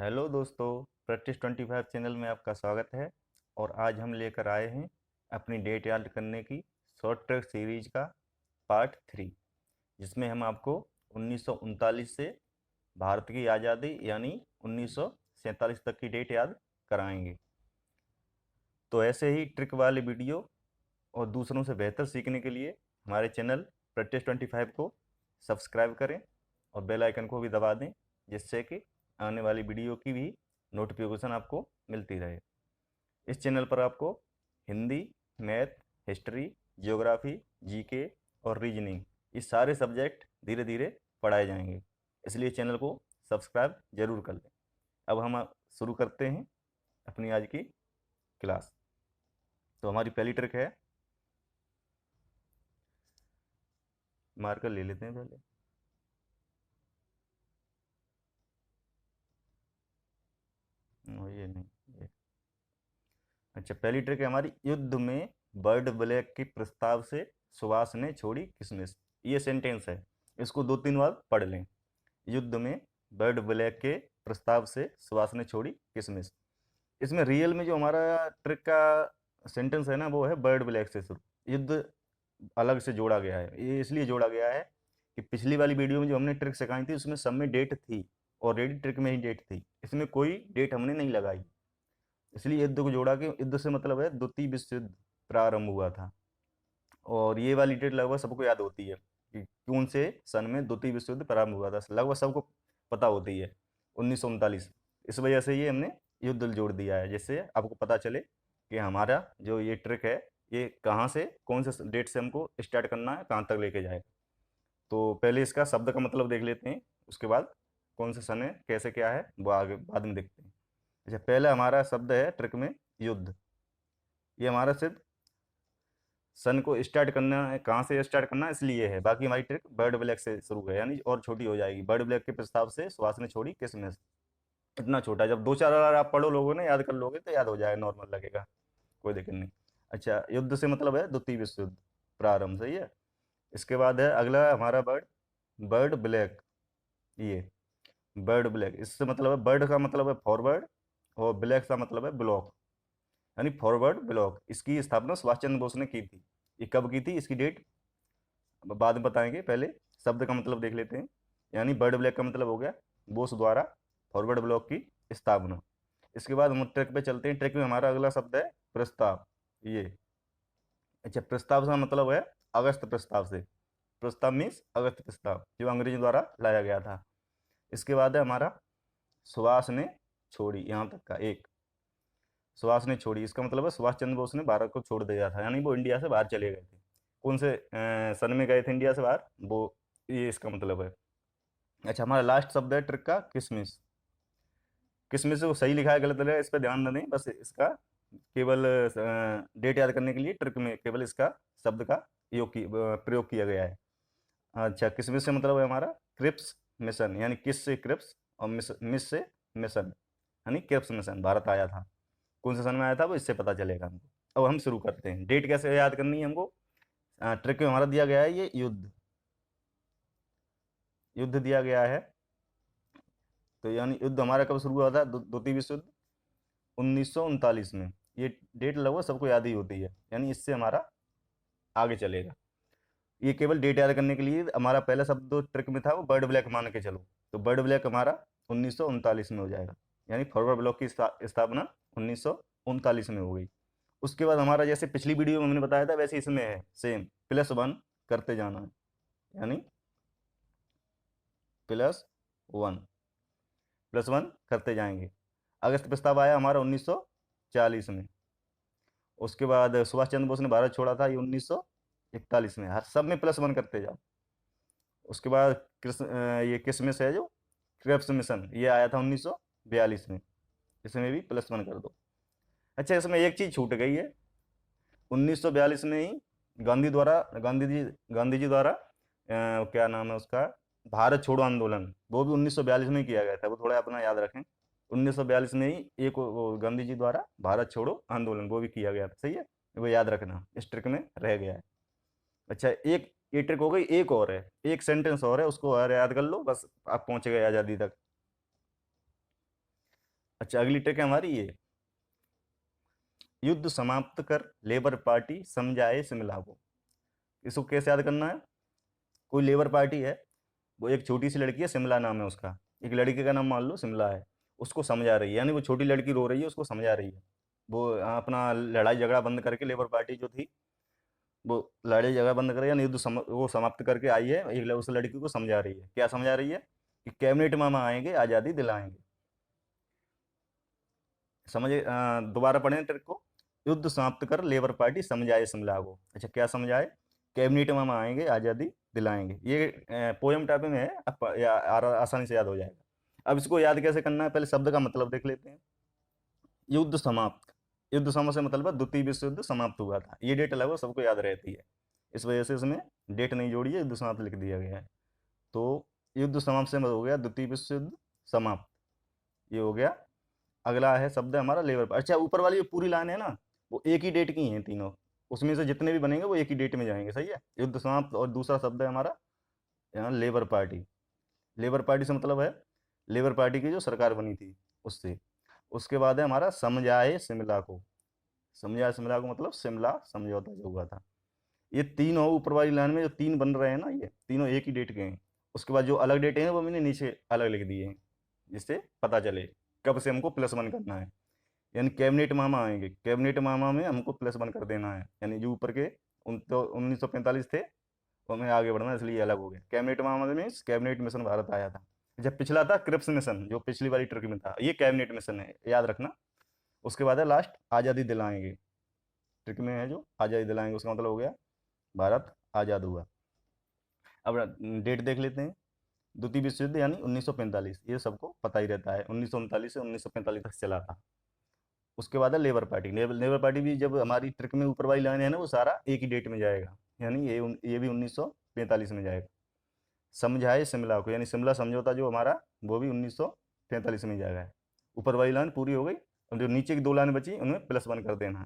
Hello दोस्तों, practice 25 channel में आपका स्वागत है। और आज हम लेकर आए हैं अपनी डेट याद करने की शॉर्ट ट्रिक सीरीज का पार्ट 3, जिसमें हम आपको 1939 से भारत की आज़ादी यानी 1947 तक की डेट याद कराएंगे। तो ऐसे ही ट्रिक वाले वीडियो और दूसरों से बेहतर सीखने के लिए हमारे चैनल प्रैक्टिस 25 को सब्सक्राइब करें और बेल आइकन को भी दबा दें, जिससे कि आने वाली वीडियो की भी नोटिफिकेशन आपको मिलती रहे। इस चैनल पर आपको Hindi, math, history, geography, GK और रीजनिंग, ये सारे सब्जेक्ट धीरे धीरे पढ़ाए जाएंगे, इसलिए चैनल को सब्सक्राइब जरूर कर लें। अब हम शुरू करते हैं अपनी आज की क्लास। तो हमारी पहली ट्रिक है, मार्कर ले लेते हैं पहले। ये नहीं, ये अच्छा, पहली ट्रिक है हमारी, युद्ध में बर्ड ब्लैक के प्रस्ताव से सुभाष ने छोड़ी किशमिश। ये सेंटेंस है, इसको 2-3 बार पढ़ लें। युद्ध में बर्ड ब्लैक के प्रस्ताव से सुभाष ने छोड़ी किशमिश। इसमें रियल में जो हमारा ट्रिक का सेंटेंस है ना, वो है बर्ड ब्लैक से शुरू। युद्ध अलग से जोड़ा गया है, ये इसलिए जोड़ा गया है कि पिछली वाली वीडियो में जो हमने ट्रिक सिखाई थी उसमें सब में डेट थी, ऑलरेडी ट्रिक में ही डेट थी, इसमें कोई डेट हमने नहीं लगाई, इसलिए युद्ध को जोड़ा के। युद्ध से मतलब है द्वितीय विश्व युद्ध प्रारंभ हुआ था। और ये वाली डेट लगभग सबको याद होती है कि कौन से सन में द्वितीय विश्व युद्ध प्रारंभ हुआ था, लगभग सबको पता होती है, 1939। इस वजह से ये हमने युद्ध जोड़ दिया है, जिससे आपको पता चले कि हमारा जो ये ट्रिक है ये कहाँ से, कौन से डेट से हमको स्टार्ट करना है, कहाँ तक लेके जाए। तो पहले इसका शब्द का मतलब देख लेते हैं, उसके बाद कौन से सन है, कैसे क्या है, वो आगे बाद में देखते हैं। अच्छा, पहला हमारा शब्द है ट्रिक में युद्ध। ये हमारा सिर्फ सन को स्टार्ट करना है, कहाँ से स्टार्ट करना है इसलिए है। बाकी हमारी ट्रिक बर्ड ब्लैक से शुरू है, यानी और छोटी हो जाएगी। बर्ड ब्लैक के प्रस्ताव से सुहास ने छोड़ी किसमिस, इतना छोटा। जब 2-4 बार आप पढ़ो लोगों ने, याद कर लोगे तो याद हो जाएगा, नॉर्मल लगेगा, कोई दिक्कत नहीं। अच्छा, युद्ध से मतलब है द्वितीय विश्व युद्ध प्रारंभ, सही है। इसके बाद है अगला हमारा बर्ड, बर्ड ब्लैक। ये बर्ड ब्लैक, इससे मतलब है, बर्ड का मतलब है फॉरवर्ड और ब्लैक का मतलब है ब्लॉक, यानी फॉरवर्ड ब्लॉक। इसकी स्थापना सुभाष चंद्र बोस ने की थी। ये कब की थी, इसकी डेट बाद में बताएंगे, पहले शब्द का मतलब देख लेते हैं। यानी बर्ड ब्लैक का मतलब हो गया बोस द्वारा फॉरवर्ड ब्लॉक की स्थापना। इसके बाद हम ट्रैक पे चलते हैं। ट्रैक में हमारा अगला शब्द है प्रस्ताव। ये अच्छा, प्रस्ताव का मतलब है अगस्त प्रस्ताव से। प्रस्ताव मीन्स अगस्त प्रस्ताव, जो अंग्रेजों द्वारा लाया गया था। इसके बाद है हमारा सुभाष ने छोड़ी, यहाँ तक का एक। सुभाष ने छोड़ी, इसका मतलब है सुभाष चंद्र बोस ने भारत को छोड़ दिया था, यानी वो इंडिया से बाहर चले गए थे। कौन से सन में गए थे इंडिया से बाहर, वो ये इसका मतलब है। अच्छा, हमारा लास्ट शब्द है ट्रिक का किसमिस। किसमिस को सही लिखा है गलत लिखा है इस पर ध्यान न दें, बस इसका केवल डेट याद करने के लिए ट्रिक में केवल इसका शब्द का प्रयोग किया गया है। अच्छा, किसमिस से मतलब है हमारा क्रिप्स मिशन, यानी किस से क्रिप्स और मिस से मिशन, यानी क्रिप्स मिशन भारत आया था। कौन से सन में आया था वो इससे पता चलेगा हमको। अब हम शुरू करते हैं। डेट कैसे याद करनी है हमको, ट्रिक में हमारा दिया गया है ये युद्ध, युद्ध दिया गया है। तो यानी युद्ध हमारा कब शुरू हुआ था, द्वितीय विश्व युद्ध 1939 में। ये डेट लगभग सबको याद ही होती है, यानी इससे हमारा आगे चलेगा। ये केवल डेट याद करने के लिए हमारा पहला शब्द जो ट्रिक में था वो बर्ड ब्लैक मान के चलो, तो बर्ड ब्लैक हमारा 1939 में हो जाएगा, यानी फॉरवर्ड ब्लॉक की स्थापना 1939 में हो गई। उसके बाद हमारा जैसे पिछली वीडियो में हमने बताया था वैसे इसमें है सेम, +1 करते जाना है, यानी +1 +1 करते जाएंगे। अगस्त प्रस्ताव आया हमारा 1940 में। उसके बाद सुभाष चंद्र बोस ने भारत छोड़ा था, ये 1941 में। हर सब में +1 करते जाओ। उसके बाद ये किसमिस है जो क्रेप्स मिशन, ये आया था 1942 में, इसमें भी +1 कर दो। अच्छा, इसमें एक चीज़ छूट गई है, 1942 में ही गांधी जी द्वारा क्या नाम है उसका, भारत छोड़ो आंदोलन, वो भी 1942 में ही किया गया था। वो थोड़ा अपना याद रखें, 1942 में ही एक वो गांधी जी द्वारा भारत छोड़ो आंदोलन वो भी किया गया था, सही है। वो याद रखना, इस ट्रिक में रह गया है। अच्छा, एक ये ट्रिक हो गई, एक और है, एक सेंटेंस और है, उसको और याद कर लो, बस आप पहुंच गए आज़ादी तक। अच्छा, अगली ट्रिक है हमारी ये, युद्ध समाप्त कर लेबर पार्टी समझाए शिमला को। इसको कैसे याद करना है? कोई लेबर पार्टी है, वो एक छोटी सी लड़की है, शिमला नाम है उसका, एक लड़के का नाम मान लो शिमला है, उसको समझा रही है, यानी वो छोटी लड़की रो रही है, उसको समझा रही है। वो अपना लड़ाई झगड़ा बंद करके, लेबर पार्टी जो थी वो लड़ाई झगड़ा बंद करके, यानी वो समाप्त करके आई है, उस लड़की को समझा रही है। क्या समझा रही है? कि कैबिनेट मामा आएंगे आज़ादी दिलाएंगे। समझे? दोबारा पढ़ें ट्रिक को। युद्ध समाप्त कर लेबर पार्टी समझाए शिमला को। अच्छा, क्या समझाए? कैबिनेट मामा आएंगे आज़ादी दिलाएंगे। ये पोएम टाइप में है, आसानी से याद हो जाएगा। अब इसको याद कैसे करना है, पहले शब्द का मतलब देख लेते हैं। युद्ध समाप्त, युद्ध समाप्त से मतलब है द्वितीय विश्व युद्ध समाप्त हुआ था। ये डेट लगभग सबको याद रहती है, इस वजह से इसमें डेट नहीं जोड़ी है, युद्ध समाप्त लिख दिया गया है। तो युद्ध समाप्त से हो गया द्वितीय विश्व युद्ध समाप्त, ये हो गया। अगला है शब्द है हमारा लेबर पार्टी। अच्छा, ऊपर वाली जो पूरी लाइन है ना, वो एक ही डेट की हैं तीनों, उसमें से जितने भी बनेंगे वो एक ही डेट में जाएंगे, सही है। युद्ध समाप्त, और दूसरा शब्द है हमारा यहाँ लेबर पार्टी। लेबर पार्टी से मतलब है लेबर पार्टी की जो सरकार बनी थी उससे। उसके बाद है हमारा समझाए शिमला को। समझाए शिमला को मतलब शिमला समझौता जो हुआ था। ये तीनों ऊपर वाली लाइन में जो तीन बन रहे हैं ना, ये तीनों एक ही डेट के हैं। उसके बाद जो अलग डेट हैं वो मैंने नीचे अलग लिख दिए हैं, जिससे पता चले कब से हमको +1 करना है। यानी कैबिनेट मामा आएंगे, कैबिनेट मामा में हमको +1 कर देना है, यानी जो ऊपर के उन तो 1945 थे वो हमें आगे बढ़ना है, इसलिए अलग हो गया। कैबिनेट मामा में कैबिनेट मिशन भारत आया था। जब पिछला था क्रिप्स मिशन, जो पिछली वाली ट्रिक में था, ये कैबिनेट मिशन है, याद रखना। उसके बाद है लास्ट आज़ादी दिलाएंगे, ट्रिक में है जो आज़ादी दिलाएंगे, उसका मतलब हो गया भारत आज़ाद हुआ। अब डेट देख लेते हैं। द्वितीय विश्व युद्ध यानी 1945, ये सबको पता ही रहता है, 1939 से 1945 तक चला था। उसके बाद है लेबर पार्टी। लेबर पार्टी भी जब हमारी ट्रिक में ऊपर वाली लाइन है ना, वो सारा एक ही डेट में जाएगा, यानी ये भी 1945 में जाएगा। समझाए शिमला को, यानी शिमला समझौता जो हमारा, वो भी 1945 में जाएगा। ऊपर वाली लाइन पूरी हो गई, अब जो नीचे की दो लाइन बची उनमें +1 कर देना है,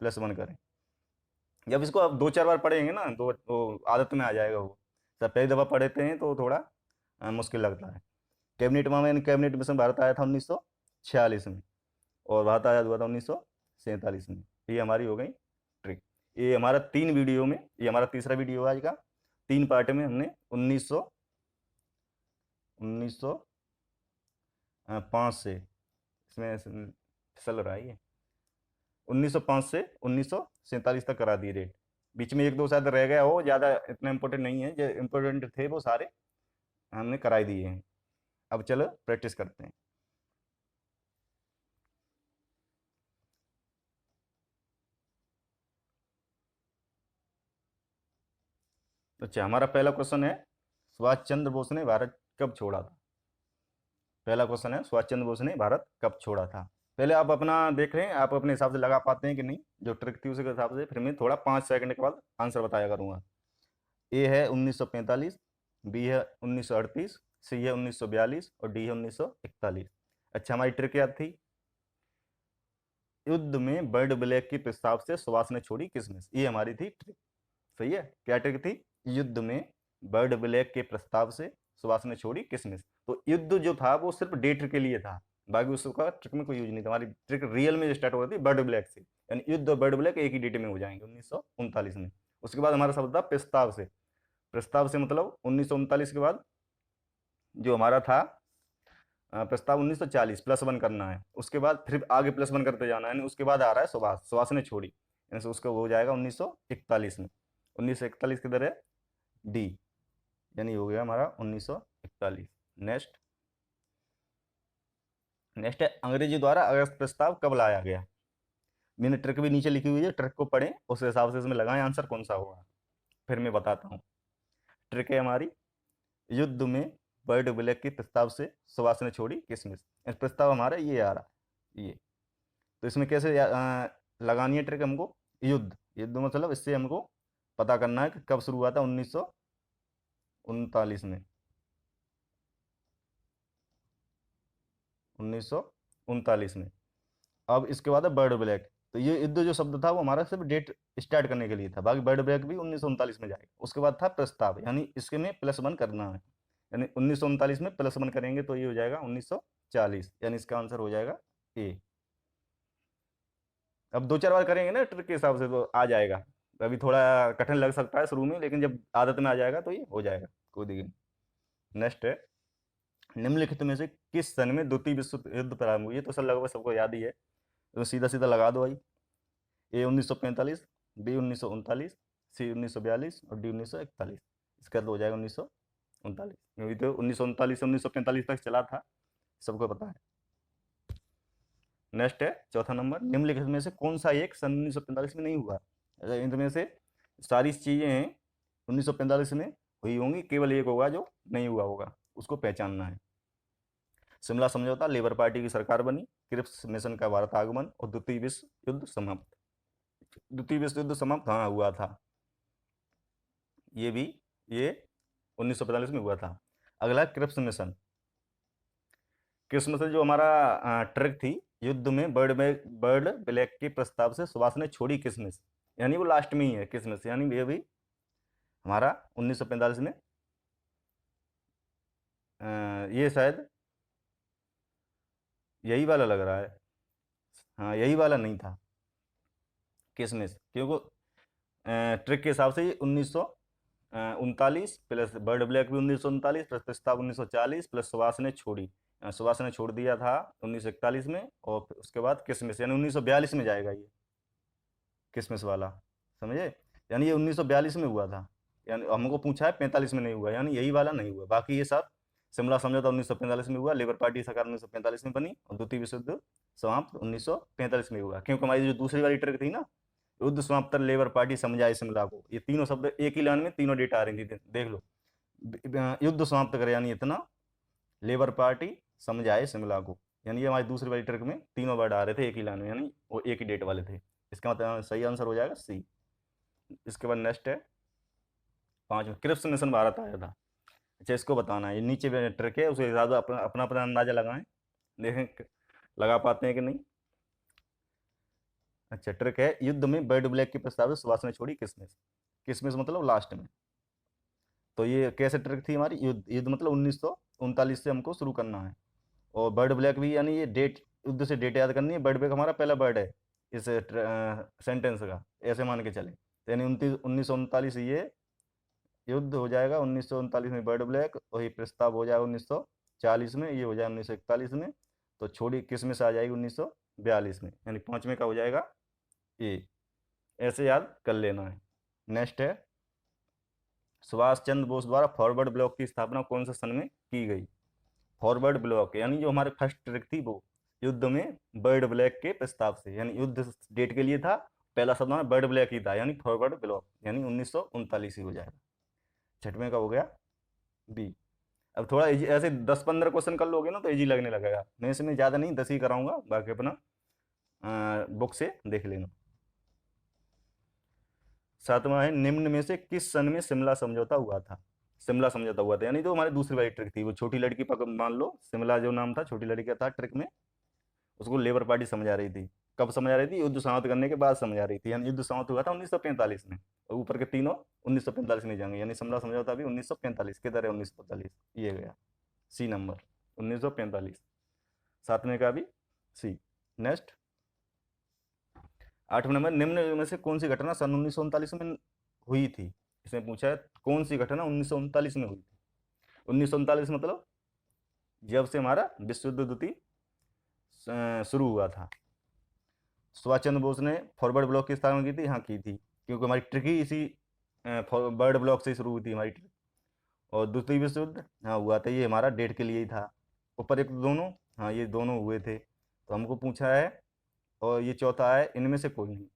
+1 करें। जब इसको आप 2-4 बार पढ़ेंगे ना, तो आदत में आ जाएगा वो। सब पहली दफ़ा पढ़ते हैं तो थोड़ा मुश्किल लगता है। कैबिनेट मामा यानी कैबिनेट मिशन भारत आया था 1946 में, और भारत आज़ाद हुआ था 1947 में। ये हमारी हो गई ट्रिक। ये हमारा 3 वीडियो में, ये हमारा तीसरा वीडियो है आज का। 3 पार्ट में हमने 1905 से, इसमें फिसल रहा है ये, 1905 से 1947 तक करा दी डेट। बीच में 1-2 शायद रह गया हो, ज़्यादा इतना इम्पोर्टेंट नहीं है, जो इम्पोर्टेंट थे वो सारे हमने कराई दिए हैं। अब चलो प्रैक्टिस करते हैं। अच्छा, हमारा पहला क्वेश्चन है, सुभाष चंद्र बोस ने भारत कब छोड़ा था? पहला क्वेश्चन है, सुभाष चंद्र बोस ने भारत कब छोड़ा था? पहले आप अपना देख रहे हैं, आप अपने हिसाब से लगा पाते हैं कि नहीं, जो ट्रिक थी उसके हिसाब से, फिर मैं थोड़ा 5 सेकंड के बाद आंसर बताया करूंगा। ए है 1945, बी है 1938, सी है 1942 और डी है 1941। अच्छा, हमारी ट्रिक याद थी, युद्ध में बर्ड ब्लैक के प्रस्ताव से सुभाष ने छोड़ी किसमिस। ये हमारी थी ट्रिक, सही है। क्या ट्रिक थी? युद्ध में बर्ड ब्लैक के प्रस्ताव से सुभाष ने छोड़ी किसमिस। तो युद्ध जो था वो सिर्फ डेट के लिए था, बाकी उसका ट्रिक में कोई यूज नहीं था। हमारी ट्रिक रियल में स्टार्ट हो रही थी बर्ड ब्लैक से, यानी युद्ध और बर्ड ब्लैक एक ही डेट में हो जाएंगे 1939 में। उसके बाद हमारा शब्द था प्रस्ताव से। प्रस्ताव से मतलब 1939 के बाद जो हमारा था प्रस्ताव 1940, +1 करना है। उसके बाद फिर आगे +1 करते जाना है, यानी उसके बाद आ रहा है सुभाष, सुभाष ने छोड़ी, यानी से उसका हो जाएगा 1941 में। 1941 किधर है? डी, यानी हो गया हमारा 1941। नेक्स्ट, नेक्स्ट है अंग्रेजी द्वारा अगस्त प्रस्ताव कब लाया गया? मैंने ट्रिक भी नीचे लिखी हुई है, ट्रिक को पढ़ें, उस हिसाब से इसमें लगाएं आंसर कौन सा होगा, फिर मैं बताता हूँ। ट्रिक है हमारी, युद्ध में बर्ड ब्लैक के प्रस्ताव से सुभाष ने छोड़ी किसमिस। प्रस्ताव हमारा ये आ रहा है, ये। तो इसमें कैसे लगानी है ट्रिक हमको? युद्ध, युद्ध मतलब इससे हमको पता करना है कि कब शुरू हुआ था, 1939 में, 1939 में। अब इसके बाद है बर्ड ब्लैक। तो ये युद्ध जो शब्द था वो हमारा सिर्फ डेट स्टार्ट करने के लिए था, बाकी बर्ड ब्लैक भी 1939 में जाएगा। उसके बाद था प्रस्ताव, यानी इसके में +1 करना है, यानी 1939 में +1 करेंगे तो ये हो जाएगा 1940, यानी इसका आंसर हो जाएगा ए। अब 2-4 बार करेंगे ना ट्रिक के हिसाब से तो आ जाएगा। अभी थोड़ा कठिन लग सकता है शुरू में, लेकिन जब आदत में आ जाएगा तो ये हो जाएगा, कोई दिक्कत नहीं। नेक्स्ट है, निम्नलिखित में से किस सन में द्वितीय विश्व युद्ध प्रारंभ हुई? ये तो सर लगभग सबको याद ही है, तो सीधा सीधा लगा दो भाई। ए 1945, बी 1939, सी 1942 और डी 1941। इसका तो हो जाएगा 1939, क्योंकि तो 1939 से 1945 तक चला था, सबको पता है। नेक्स्ट है चौथा नंबर, निम्नलिखित में से कौन सा एक सन 1945 में नहीं हुआ? अगर इनमें से सारी चीजें हैं 1945 में हुई होंगी, केवल एक होगा जो नहीं हुआ होगा, उसको पहचानना है। शिमला समझौता, लेबर पार्टी की सरकार बनी, क्रिप्स मिशन का भारत आगमन और द्वितीय विश्व युद्ध समाप्त। द्वितीय विश्व युद्ध समाप्त हाँ हुआ था, ये 1945 में हुआ था। अगला क्रिप्स मिशन। क्रिप्स मिशन जो हमारा ट्रिक थी, युद्ध में बर्ड ब्लैक के प्रस्ताव से सुभाष ने छोड़ी किसमिस, यानी वो लास्ट में ही है किसमिस, यानी ये भी हमारा 1945 में ये शायद यही वाला लग रहा है, हाँ यही वाला नहीं था किसमिस, क्योंकि ट्रिक के हिसाब से ये 1939 प्लस बर्ड ब्लैक भी 1939 प्लस प्रस्ताव 1940 प्लस सुभाष ने छोड़ी, सुभाष ने छोड़ दिया था 1941 में, और फिर उसके बाद किसमिस यानी 1942 में जाएगा ये किसमिस वाला, समझे? यानी ये 1942 में हुआ था, यानी हमको पूछा है 45 में नहीं हुआ, यानी यही वाला नहीं हुआ। बाकी ये सब शिमला समझौता 1945 में हुआ, लेबर पार्टी सरकार 1945 में बनी और द्वितीय विश्व युद्ध समाप्त 1945 में हुआ। क्योंकि हमारी जो दूसरी वाली ट्रिक थी ना, युद्ध समाप्त लेबर पार्टी समझाए शिमला को, ये तीनों शब्द एक ही लाइन में तीनों डेटा आ रही थी, देख लो। युद्ध समाप्त करे यानी इतना, लेबर पार्टी समझाए शिमला को, यानी ये हमारी दूसरी वाली ट्रिक में तीनों वर्ड आ रहे थे एक ही लाइन में, यानी वो एक ही डेट वाले थे। इसका मतलब सही आंसर हो जाएगा सी। इसके बाद नेक्स्ट है 5 क्रिप्स मिशन भारत आया था। अच्छा इसको बताना है, ये नीचे ट्रिक है, उसे ज़्यादा अपना अपना अपना अंदाजा लगाएं, देखें लगा पाते हैं कि नहीं। अच्छा ट्रिक है, युद्ध में बर्ड ब्लैक की प्रस्ताव से सुभाष ने छोड़ी किसमिस, किसमिस मतलब लास्ट में। तो ये कैसे ट्रिक थी हमारी, युद्ध युद्ध मतलब 1939 से हमको शुरू करना है, और बर्ड ब्लैक भी यानी ये डेट, युद्ध से डेट याद करनी है। बर्ड ब्लैक हमारा पहला बर्ड है इस सेंटेंस का, ऐसे मान के चले, तो यानी 1939 ये युद्ध हो जाएगा, 1939 में बर्ड ब्लैक, और ये प्रस्ताव हो जाएगा 1940 में, ये हो जाएगा 1941 में, तो छोड़ी किसमिस आ जाएगी 1942 में, यानी 5वें का हो जाएगा ए। ऐसे याद कर लेना है। नेक्स्ट है, सुभाष चंद्र बोस द्वारा फॉरवर्ड ब्लॉक की स्थापना कौन से सन में की गई? फॉरवर्ड ब्लॉक यानी जो हमारे फर्स्ट ट्रिक थी वो युद्ध में बर्ड ब्लैक के प्रस्ताव से, यानी युद्ध डेट के लिए था, पहला शब्द हमारा बर्ड ब्लैक ही था, यानी फॉरवर्ड ब्लॉक, यानी 1939 ही हो जाएगा। 6वें का हो गया बी। अब थोड़ा इजी, ऐसे 10-15 क्वेश्चन कर लोगे ना तो इजी लगने लगेगा। मैं इसमें ज़्यादा नहीं 10 ही कराऊंगा, बाकी अपना बुक से देख लेना। 7वां है, निम्न में से किस सन में शिमला समझौता हुआ था? शिमला समझौता हुआ था, यानी तो हमारी दूसरी वाली ट्रिक थी, वो छोटी लड़की पकड़ मान लो, शिमला जो नाम था छोटी लड़की का था ट्रिक में, उसको लेबर पार्टी समझा रही थी। कब समझा रही थी? युद्ध समाप्त करने के बाद समझा रही थी, यानी युद्ध समाप्त हुआ था 1945 में, और ऊपर के तीनों 1945 में जाएंगे, यानी शिमला समझौता भी 1945 के तरह 1945, ये गया सी नंबर 1945, 7वें का भी सी। नेक्स्ट 8वें नंबर, निम्न में से कौन सी घटना सन 1939 में हुई थी? इसमें पूछा है कौन सी घटना 1939 में हुई थी। 1939 मतलब जब से हमारा विश्व युद्ध द्वितीय शुरू हुआ था। सुभाष चंद्र बोस ने फॉरवर्ड ब्लॉक की स्थापना की थी, हाँ की थी, क्योंकि हमारी ट्रिक ही इसी बर्ड ब्लॉक से शुरू हुई थी हमारी ट्रिक। और द्वितीय विश्व युद्ध हाँ हुआ था, ये हमारा डेट के लिए ही था। उपयुक्त दोनों, हाँ ये दोनों हुए थे, तो हमको पूछा है। और ये चौथा है, इनमें से कोई नहीं,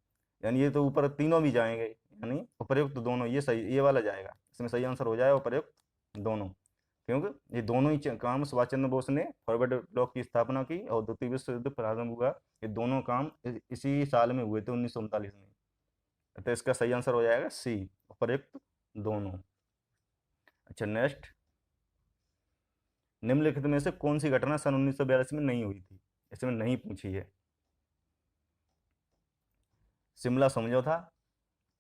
यानी ये तो ऊपर तीनों भी जाएंगे, यानी उपयुक्त दोनों, ये सही, ये वाला जाएगा, इसमें सही आंसर हो जाएगा उपयुक्त दोनों, क्योंकि ये दोनों ही काम सुभाष चंद्र बोस ने फॉरवर्ड ब्लॉक की स्थापना की और द्वितीय विश्व युद्ध प्रारंभ हुआ, ये दोनों काम इसी साल में हुए थे 1939 में, तो इसका सही आंसर हो जाएगा सी, उपयुक्त दोनों। अच्छा नेक्स्ट, निम्नलिखित में से कौन सी घटना सन 1942 में नहीं हुई थी? इसमें नहीं पूछी है। शिमला समझौता,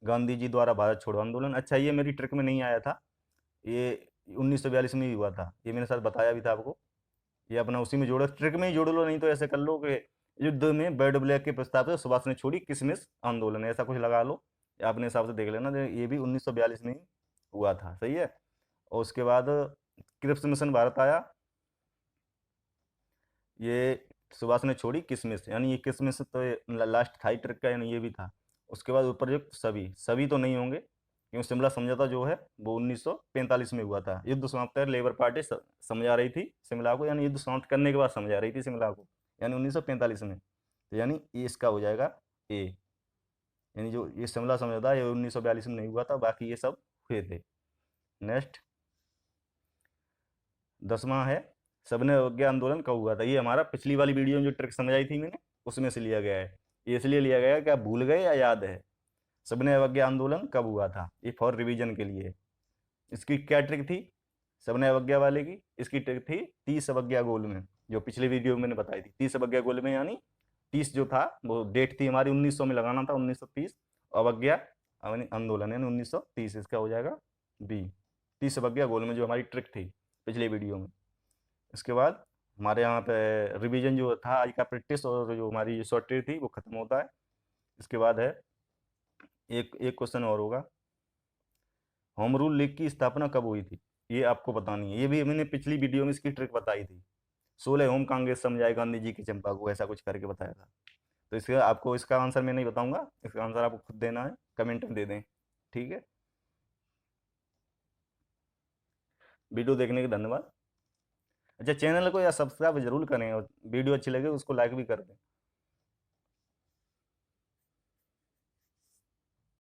गांधी जी द्वारा भारत छोड़ो आंदोलन। अच्छा ये मेरी ट्रिक में नहीं आया था, ये 1942 में ही हुआ था, ये मैंने साथ बताया भी था आपको, ये अपना उसी में जोड़ो, ट्रिक में ही जोड़ लो, नहीं तो ऐसे कर लो कि युद्ध में बर्ड ब्लैक के प्रस्ताव से सुभाष ने छोड़ी किसमिस आंदोलन, ऐसा कुछ लगा लो, या अपने हिसाब से देख लेना। ये भी 1942 में ही हुआ था, सही है। और उसके बाद क्रिप्स मिशन भारत आया, ये सुभाष ने छोड़ी किसमिस, यानी ये किसमिस तो लास्ट था ही ट्रिक का, यानी ये भी था। उसके बाद उपरयुक्त सभी, सभी तो नहीं होंगे क्योंकि शिमला समझौता जो है वो 1945 में हुआ था। युद्ध समाप्त कर लेबर पार्टी समझा रही थी शिमला को, यानी युद्ध समाप्त करने के बाद समझा रही थी शिमला को, यानी 1945 में। तो यानी ये इसका हो जाएगा ए, यानी जो ये शिमला समझौता ये 1942 में नहीं हुआ था, बाकी ये सब हुए थे। नेक्स्ट 10वां है सबने अवज्ञा आंदोलन कब हुआ था। ये हमारा पिछली वाली वीडियो में जो ट्रिक समझाई थी मैंने उसमें से लिया गया है। ये इसलिए लिया गया है कि आप भूल गए या याद है। सबने अवज्ञा आंदोलन कब हुआ था, ये फॉर रिवीजन के लिए। इसकी क्या ट्रिक थी सबने अवज्ञा वाले की, इसकी ट्रिक थी 30 अवज्ञा गोल में, जो पिछले वीडियो में मैंने बताई थी। 30 अवज्ञा गोल में यानी 30 जो था वो डेट थी हमारी 1900 में लगाना था, 1930। अवज्ञा आंदोलन यानी 1930, इसका हो जाएगा बी। 30 अवज्ञा गोल में जो हमारी ट्रिक थी पिछले वीडियो में। इसके बाद हमारे यहाँ पे रिवीजन जो था आज का प्रैक्टिस और जो हमारी शॉर्ट ट्रिक थी वो खत्म होता है। इसके बाद है एक एक क्वेश्चन और होगा, होम रूल लीग की स्थापना कब हुई थी, ये आपको बतानी है। ये भी मैंने पिछली वीडियो में इसकी ट्रिक बताई थी। 16 होम कांग्रेस समझाए गांधी जी की चंपा को, ऐसा कुछ करके बताया था। तो इसका आपको इसका आंसर मैं नहीं बताऊंगा, इसका आंसर आपको खुद देना है, कमेंट में दे दें, ठीक है। वीडियो देखने के धन्यवाद। अच्छा, चैनल को या सब्सक्राइब जरूर करें और वीडियो अच्छी लगे उसको लाइक भी कर दें।